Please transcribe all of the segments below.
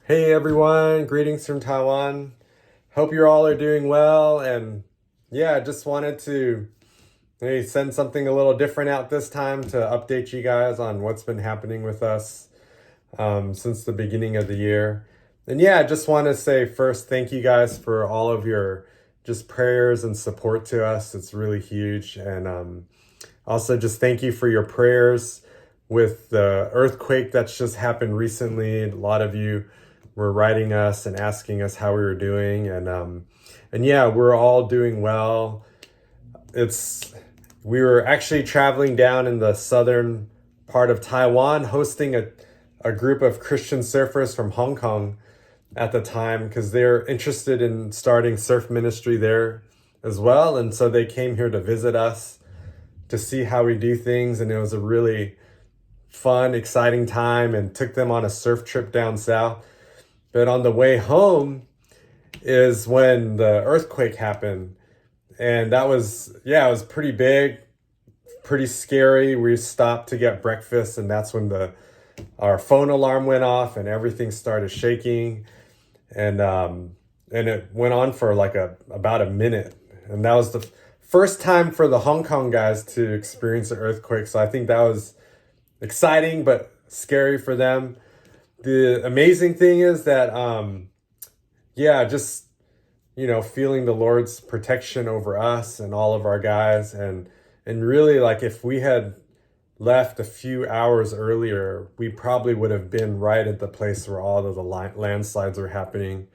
Hey everyone, greetings from Taiwan. Hope you all are doing well. And yeah, I just wanted to send something a little different out this time to update you guys on what's been happening with us since the beginning of the year. And yeah, I just want to say first, thank you guys for all of your just prayers and support to us. It's really huge. And also just thank you for your prayers with the earthquake that's just happened recently. A lot of you were writing us and asking us how we were doing, and yeah, we're all doing well. We were actually traveling down in the southern part of Taiwan, hosting a group of Christian surfers from Hong Kong at the time because they're interested in starting surf ministry there as well, and so they came here to visit us to see how we do things, and it was a really fun, exciting time, and took them on a surf trip down south. But on the way home is when the earthquake happened. And that was, yeah, it was pretty big, pretty scary. We stopped to get breakfast, and that's when our phone alarm went off and everything started shaking. And it went on for like about a minute. And that was the first time for the Hong Kong guys to experience an earthquake. So I think that was exciting but scary for them. The amazing thing is that, just, feeling the Lord's protection over us and all of our guys. And really, like, if we had left a few hours earlier, we probably would have been right at the place where all of the landslides were happening.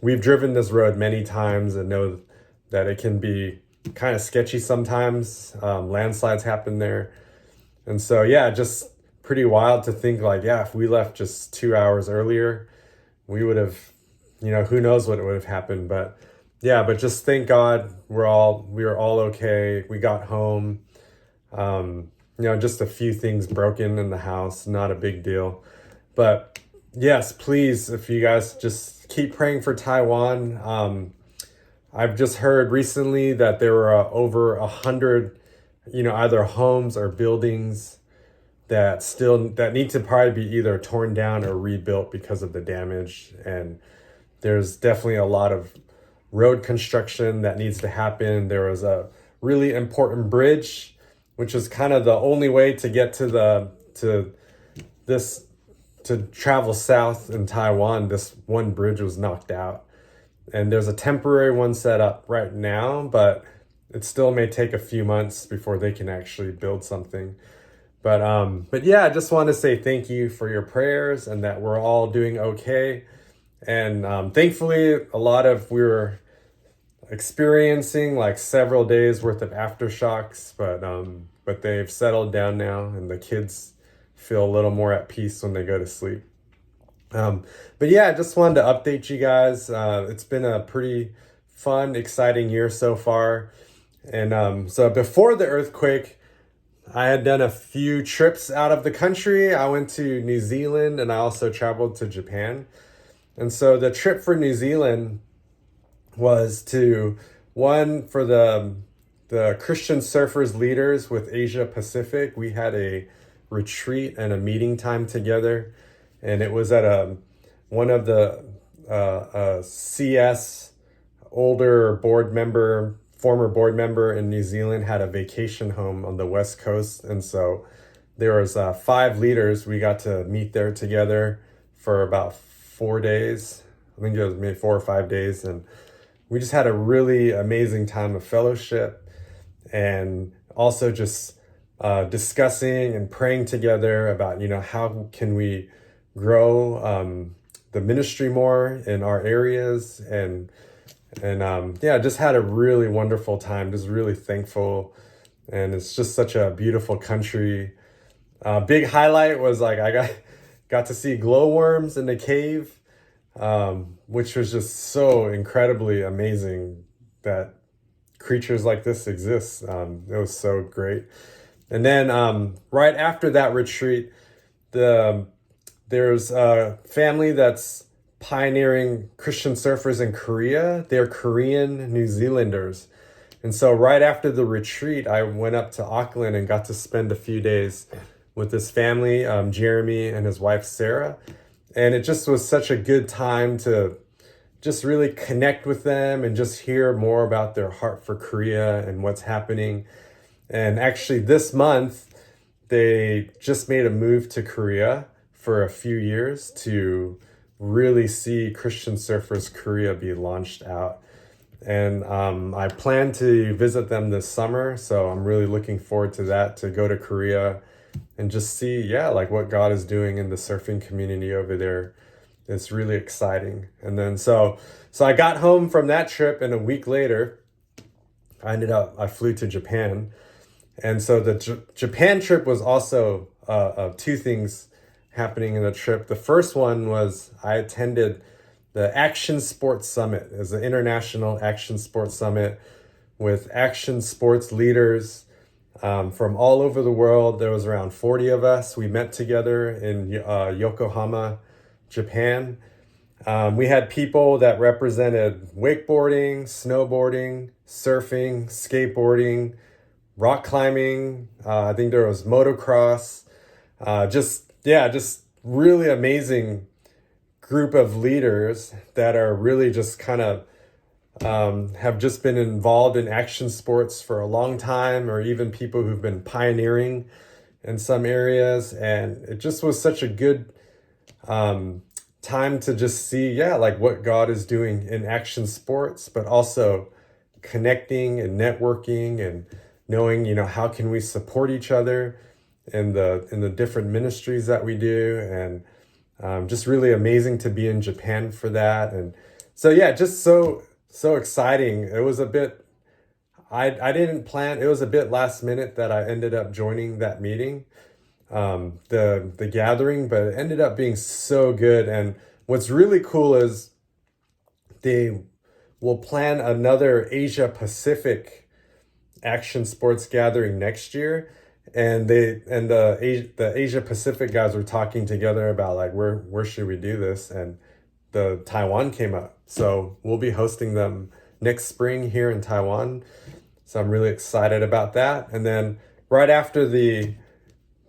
We've driven this road many times and know that it can be kind of sketchy sometimes. Landslides happen there. And so, yeah, just pretty wild to think like, yeah, if we left just 2 hours earlier, we would have, who knows what would have happened. But yeah, but just thank God we were all okay. We got home. Just a few things broken in the house, not a big deal. But yes, please, if you guys just keep praying for Taiwan. I've just heard recently that there were over 100, either homes or buildings that need to probably be either torn down or rebuilt because of the damage. And there's definitely a lot of road construction that needs to happen. There was a really important bridge, which is kind of the only way to get to travel south in Taiwan. This one bridge was knocked out, and there's a temporary one set up right now, but it still may take a few months before they can actually build something. But yeah, I just want to say thank you for your prayers and that we're all doing okay. And thankfully, we were experiencing like several days worth of aftershocks, but they've settled down now, and the kids feel a little more at peace when they go to sleep. But yeah, I just wanted to update you guys. It's been a pretty fun, exciting year so far. And so before the earthquake, I had done a few trips out of the country. I went to New Zealand, and I also traveled to Japan. And so the trip for New Zealand was for the Christian Surfers Leaders with Asia Pacific. We had a retreat and a meeting time together, and it was at one of the CS older former board member in New Zealand had a vacation home on the West Coast. And so there was 5 leaders. We got to meet there together for about 4 days. I think it was maybe 4 or 5 days. And we just had a really amazing time of fellowship, and also just discussing and praying together about, how can we grow the ministry more in our areas. And just had a really wonderful time, just really thankful. And it's just such a beautiful country. Big highlight was like I got to see glowworms in the cave, which was just so incredibly amazing that creatures like this exist. It was so great. And then right after that retreat, there's a family that's pioneering Christian surfers in Korea. They're Korean New Zealanders. And so right after the retreat, I went up to Auckland and got to spend a few days with this family, Jeremy and his wife, Sarah. And it just was such a good time to just really connect with them and just hear more about their heart for Korea and what's happening. And actually, this month, they just made a move to Korea for a few years to really see Christian Surfers Korea be launched out. And I plan to visit them this summer, so I'm really looking forward to that, to go to Korea and just see, yeah, like what God is doing in the surfing community over there. It's really exciting. And then so I got home from that trip, and a week later, I flew to Japan. And so the Japan trip was also two things happening in the trip. The first one was I attended the Action Sports Summit. It was an international action sports summit with action sports leaders from all over the world. There was around 40 of us. We met together in Yokohama, Japan. We had people that represented wakeboarding, snowboarding, surfing, skateboarding, rock climbing. I think there was motocross. Just really amazing group of leaders that are really just kind of have just been involved in action sports for a long time, or even people who've been pioneering in some areas. And it just was such a good time to just see, like what God is doing in action sports, but also connecting and networking and knowing, how can we support each other in the different ministries that we do. And just really amazing to be in Japan for that. And so, just so exciting. It was a bit, I didn't plan, it was a bit last minute that I ended up joining that meeting, the gathering, but it ended up being so good. And what's really cool is they will plan another Asia Pacific action sports gathering next year. And the Asia Pacific guys were talking together about like where should we do this, and the Taiwan came up. So we'll be hosting them next spring here in Taiwan. So I'm really excited about that. And then right after the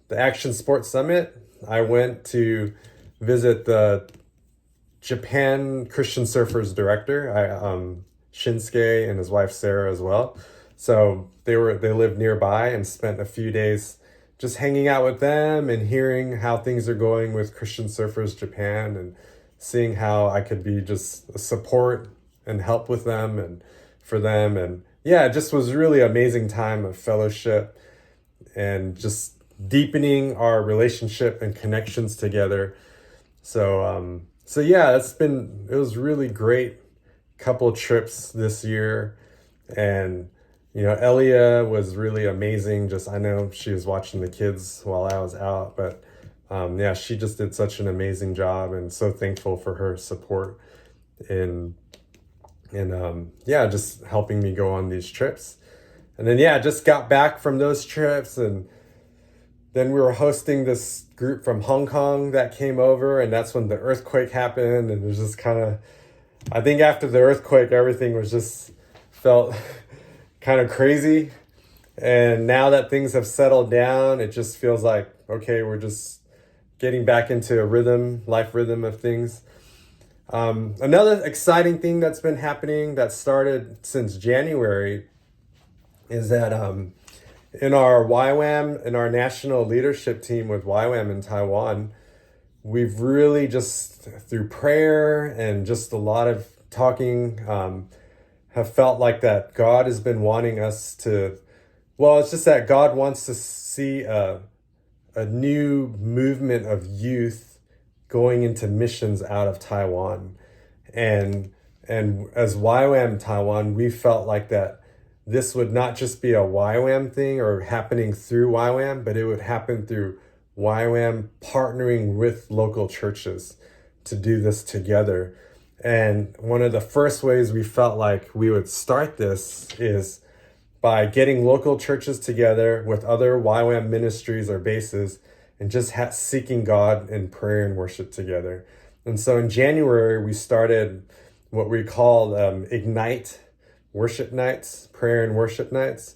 Action Sports Summit, I went to visit the Japan Christian Surfers director, Shinsuke, and his wife Sarah as well. So they lived nearby, and spent a few days just hanging out with them and hearing how things are going with Christian Surfers Japan, and seeing how I could be just a support and help with them and for them. And it just was really amazing time of fellowship and just deepening our relationship and connections together. So it was really great couple trips this year. And Elia was really amazing. I know she was watching the kids while I was out, but she just did such an amazing job, and so thankful for her support in just helping me go on these trips. And then just got back from those trips, and then we were hosting this group from Hong Kong that came over, and that's when the earthquake happened. And it was just kind of, I think after the earthquake, everything was just felt kind of crazy. And now that things have settled down, it just feels like, okay, we're just getting back into a life rhythm of things. Another exciting thing that's been happening that started since January is that in our YWAM, in our national leadership team with YWAM in Taiwan, we've really just through prayer and just a lot of talking, have felt like that God has been wanting us to, it's just that God wants to see a new movement of youth going into missions out of Taiwan. And as YWAM Taiwan, we felt like that this would not just be a YWAM thing or happening through YWAM, but it would happen through YWAM partnering with local churches to do this together. And one of the first ways we felt like we would start this is by getting local churches together with other YWAM ministries or bases, and just seeking God in prayer and worship together. And so in January, we started what we called Ignite Worship Nights, prayer and worship nights.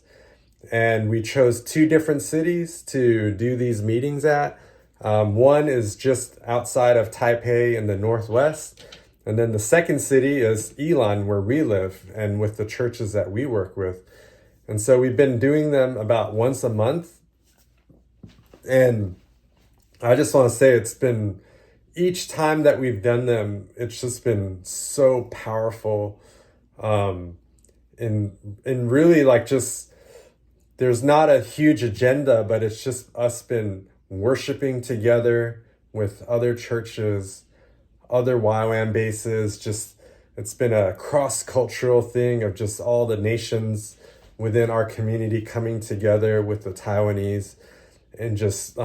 And we chose 2 different cities to do these meetings at. One is just outside of Taipei in the northwest. And then the second city is Yilan, where we live, and with the churches that we work with. And so we've been doing them about once a month. And I just want to say it's been, each time that we've done them, it's just been so powerful. And really like just, there's not a huge agenda, but it's just us been worshiping together with other churches, other YWAM bases. Just, it's been a cross-cultural thing of just all the nations within our community coming together with the Taiwanese, and just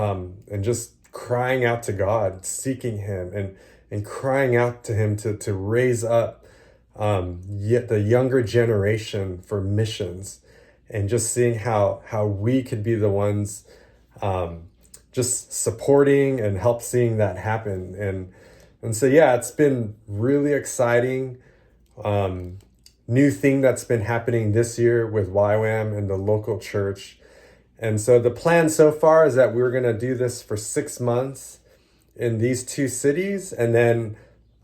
crying out to God, seeking Him, and crying out to Him to raise up yet the younger generation for missions, and just seeing how we could be the ones just supporting and help seeing that happen. And so, yeah, it's been really exciting. New thing that's been happening this year with YWAM and the local church. And so the plan so far is that we're going to do this for 6 months in these two cities. And then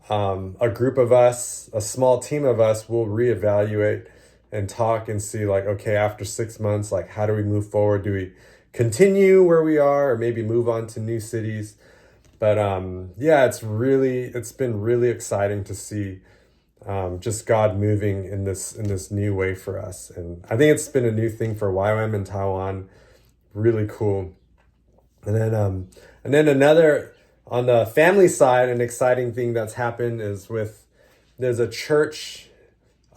a group of us, a small team of us, will reevaluate and talk and see like, okay, after 6 months, like, how do we move forward? Do we continue where we are, or maybe move on to new cities? But yeah, it's been really exciting to see just God moving in this new way for us. And I think it's been a new thing for YWAM in Taiwan. Really cool. And then another, on the family side, an exciting thing that's happened is there's a church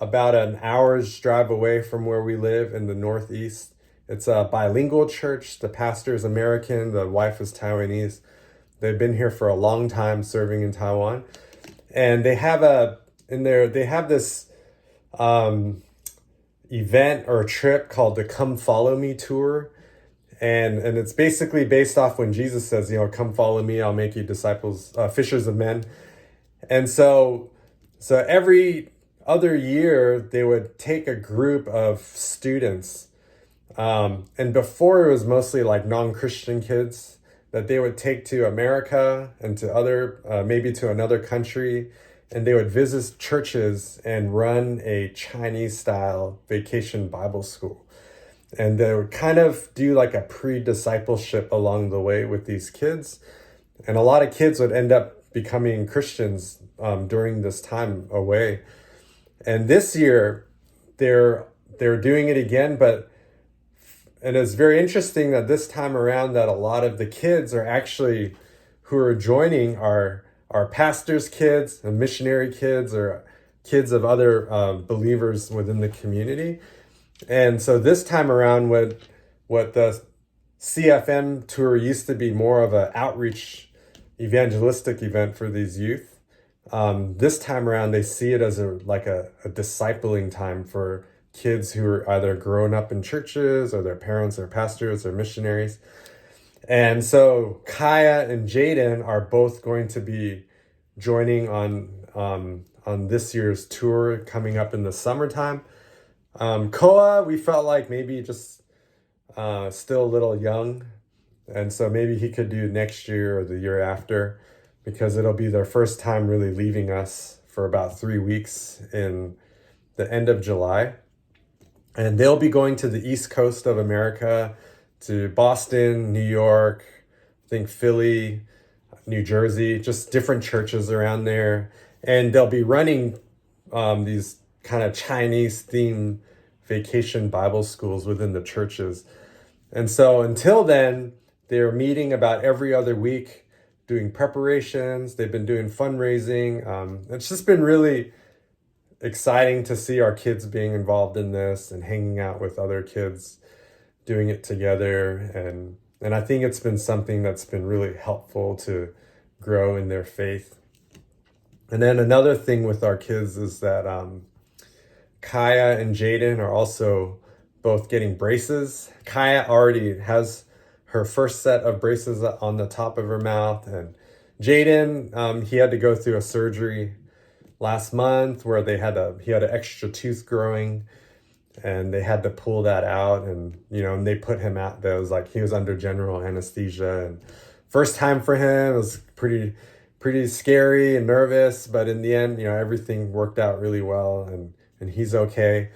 about an hour's drive away from where we live in the Northeast. It's a bilingual church. The pastor is American, the wife is Taiwanese. They've been here for a long time serving in Taiwan. And they have this event or a trip called the Come Follow Me tour. And it's basically based off when Jesus says, come follow me, I'll make you disciples, fishers of men. And so every other year they would take a group of students. And before it was mostly like non-Christian kids that they would take to America and to maybe to another country. And they would visit churches and run a Chinese style vacation Bible school. And they would kind of do like a pre-discipleship along the way with these kids. And a lot of kids would end up becoming Christians during this time away. And this year, they're doing it again, and it's very interesting that this time around that a lot of the kids are actually, who are joining are pastors' kids and missionary kids, or kids of other believers within the community. And so this time around, what the CFM tour used to be more of an outreach evangelistic event for these youth, this time around they see it as a discipling time for kids who are either grown up in churches, or their parents are pastors or missionaries. And so Kaya and Jaden are both going to be joining on this year's tour coming up in the summertime. Koa, we felt like maybe just still a little young, and so maybe he could do next year or the year after, because it'll be their first time really leaving us for about 3 weeks in the end of July. And they'll be going to the East Coast of America, to Boston, New York, I think Philly, New Jersey, just different churches around there. And they'll be running these kind of Chinese themed vacation Bible schools within the churches. And so until then, they're meeting about every other week, doing preparations. They've been doing fundraising. It's just been really exciting to see our kids being involved in this and hanging out with other kids doing it together. And I think it's been something that's been really helpful to grow in their faith. And then another thing with our kids is that Kaya and Jaden are also both getting braces. Kaya already has her first set of braces on the top of her mouth, and Jaden, he had to go through a surgery last month where he had an extra tooth growing, and they had to pull that out, and and they put him out. That was like he was under general anesthesia, and first time for him. It was pretty scary and nervous, but in the end, everything worked out really well, and he's okay.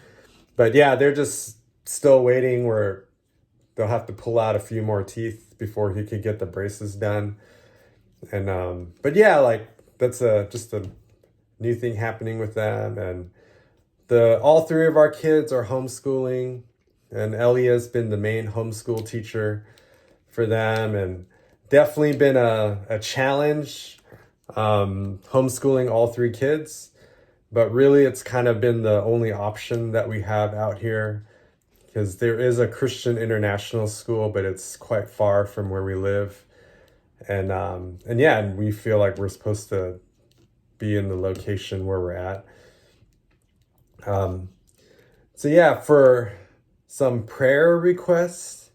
But yeah, they're just still waiting where they'll have to pull out a few more teeth before he could get the braces done. And but yeah, like that's just a new thing happening with them. And all three of our kids are homeschooling, and Elia's been the main homeschool teacher for them, and definitely been a challenge homeschooling all three kids. But really, it's kind of been the only option that we have out here, because there is a Christian international school, but it's quite far from where we live. And yeah, and we feel like we're supposed to be in the location where we're at. So yeah, for some prayer requests,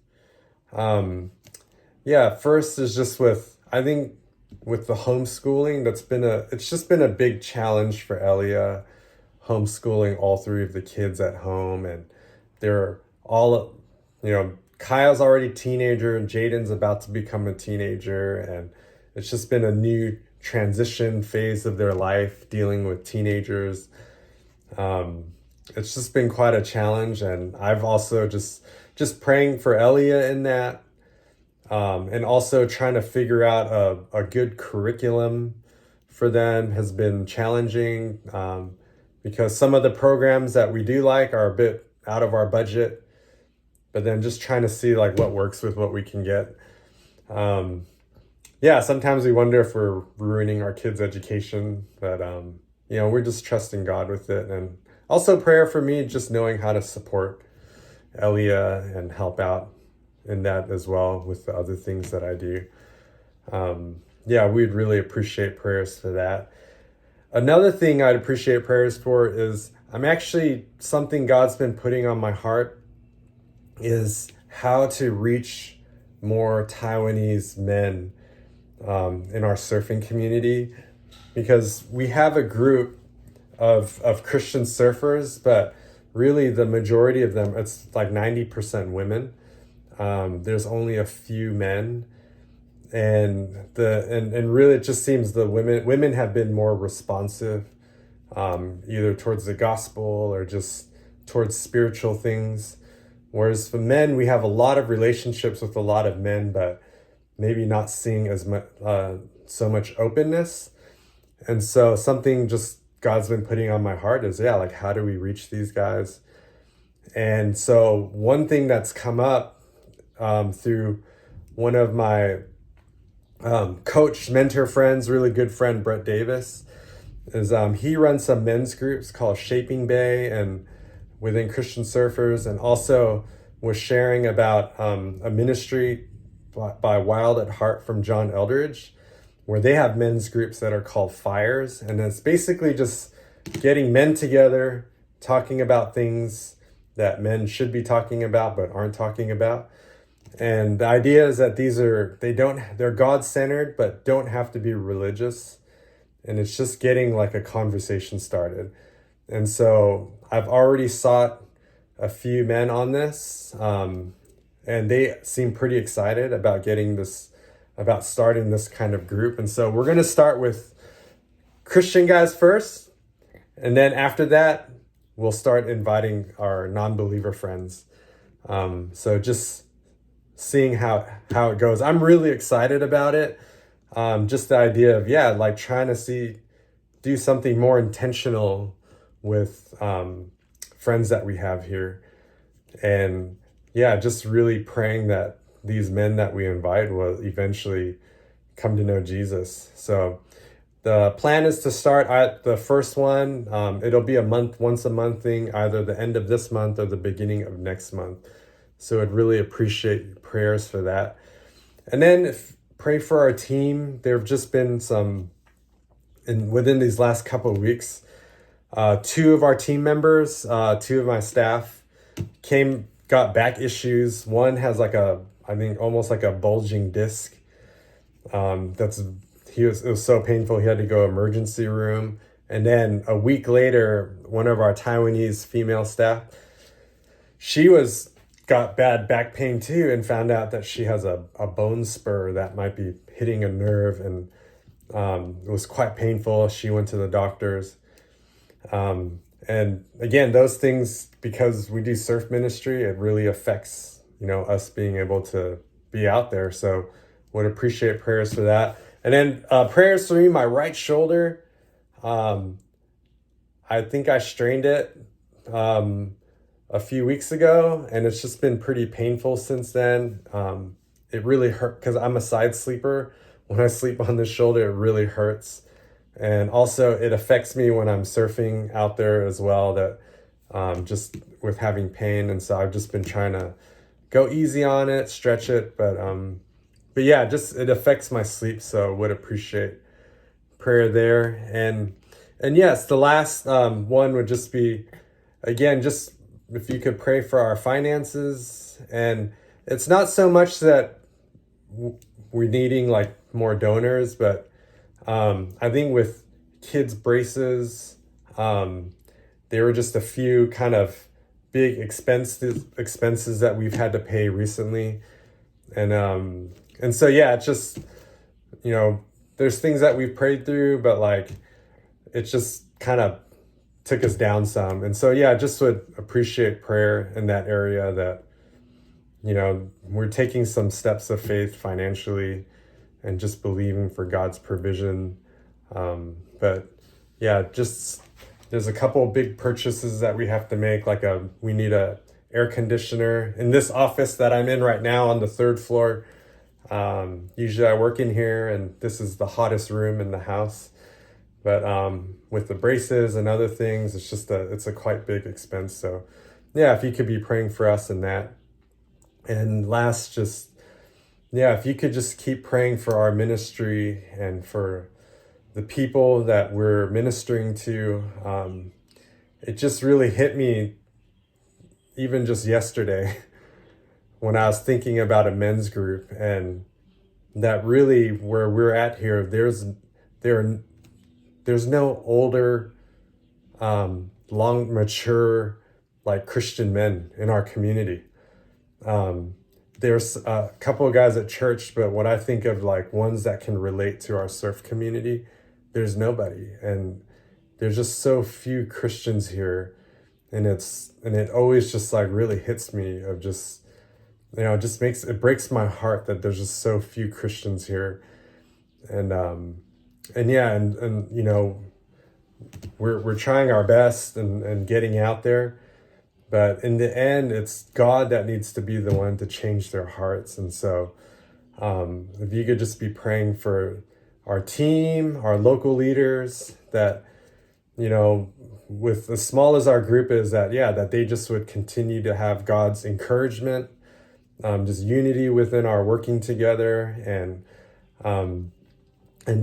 yeah, first is just I think with the homeschooling, it's just been a big challenge for Elia, homeschooling all three of the kids at home. And they're all, Kyle's already a teenager and Jaden's about to become a teenager. And it's just been a new transition phase of their life dealing with teenagers. It's just been quite a challenge. And I've also just praying for Elia in that. And also trying to figure out a good curriculum for them has been challenging, because some of the programs that we do like are a bit out of our budget, but then just trying to see like what works with what we can get. Yeah, sometimes we wonder if we're ruining our kids' education, but we're just trusting God with it. And also prayer for me, just knowing how to support Elia and help out in that as well with the other things that I do. Yeah, we'd really appreciate prayers for that. Another thing I'd appreciate prayers for is something God's been putting on my heart is how to reach more Taiwanese men in our surfing community, because we have a group of Christian surfers, but really the majority of them, it's like 90% women. There's only a few men, and really it just seems the women have been more responsive, either towards the gospel or just towards spiritual things. Whereas for men, we have a lot of relationships with a lot of men, but maybe not seeing as much so much openness. And so something just God's been putting on my heart is, like, how do we reach these guys? And so one thing that's come up through one of my coach mentor friends, really good friend, Brett Davis, is he runs some men's groups called Shaping Bay and within Christian surfers, and also was sharing about a ministry by Wild at Heart from John Eldridge, where they have men's groups that are called Fires. And it's basically just getting men together, talking about things that men should be talking about but aren't talking about. And the idea is that they're God-centered but don't have to be religious. And it's just getting like a conversation started. And so I've already sought a few men on this, and they seem pretty excited about about starting this kind of group. And so we're going to start with Christian guys first, and then after that, we'll start inviting our non-believer friends. So just seeing how it goes. I'm really excited about it. Just the idea of, like trying to do something more intentional with friends that we have here. And just really praying that these men that we invite will eventually come to know Jesus. So the plan is to start at the first one. It'll be once a month thing, either the end of this month or the beginning of next month. So I'd really appreciate prayers for that. And then pray for our team. There have just been within these last couple of weeks, two of our team members, two of my staff got back issues. One has almost like a bulging disc. It was so painful he had to go emergency room. And then a week later, one of our Taiwanese female staff, she was got bad back pain too, and found out that she has a bone spur that might be hitting a nerve, and it was quite painful. She went to the doctors. And again, those things, because we do surf ministry, it really affects, us being able to be out there. So would appreciate prayers for that. And then prayers for me, my right shoulder. I think I strained it a few weeks ago, and it's just been pretty painful since then. It really hurt because I'm a side sleeper. When I sleep on the shoulder, it really hurts. And also it affects me when I'm surfing out there as well, that just with having pain. And so I've just been trying to go easy on it, stretch it. But yeah, just it affects my sleep. So would appreciate prayer there. And yes, the last one would just be, again, just if you could pray for our finances. And it's not so much that we're needing like more donors, but I think with kids' braces, there were just a few kind of big expenses that we've had to pay recently. And so, yeah, it's just, there's things that we've prayed through, but like, it just kind of took us down some. And so, yeah, just would appreciate prayer in that area, that, we're taking some steps of faith financially and just believing for God's provision. But yeah, just there's a couple of big purchases that we have to make. Like we need a air conditioner in this office that I'm in right now on the 3rd floor. Usually I work in here, and this is the hottest room in the house. But with the braces and other things, it's a quite big expense. So yeah, if you could be praying for us in that. And last, just, yeah, if you could just keep praying for our ministry and for the people that we're ministering to. It just really hit me even just yesterday when I was thinking about a men's group, and that really where we're at here, there's no older, long, mature, like Christian men in our community. There's a couple of guys at church, but what I think of like ones that can relate to our surf community, there's nobody. And there's just so few Christians here. And it always just like really hits me of just, it breaks my heart that there's just so few Christians here. And yeah, we're trying our best and getting out there. But in the end, it's God that needs to be the one to change their hearts. And so if you could just be praying for our team, our local leaders, that, with as small as our group is, that they just would continue to have God's encouragement, just unity within our working together, and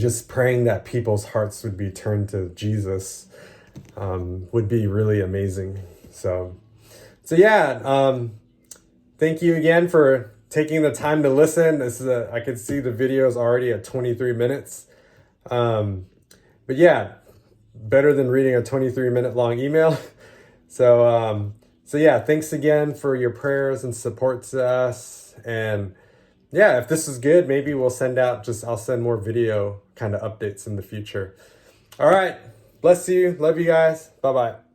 just praying that people's hearts would be turned to Jesus would be really amazing. So yeah, thank you again for taking the time to listen. I could see the video is already at 23 minutes. But yeah, better than reading a 23-minute long email. So yeah, thanks again for your prayers and support to us. And yeah, if this is good, maybe I'll send more video kind of updates in the future. All right. Bless you. Love you guys. Bye-bye.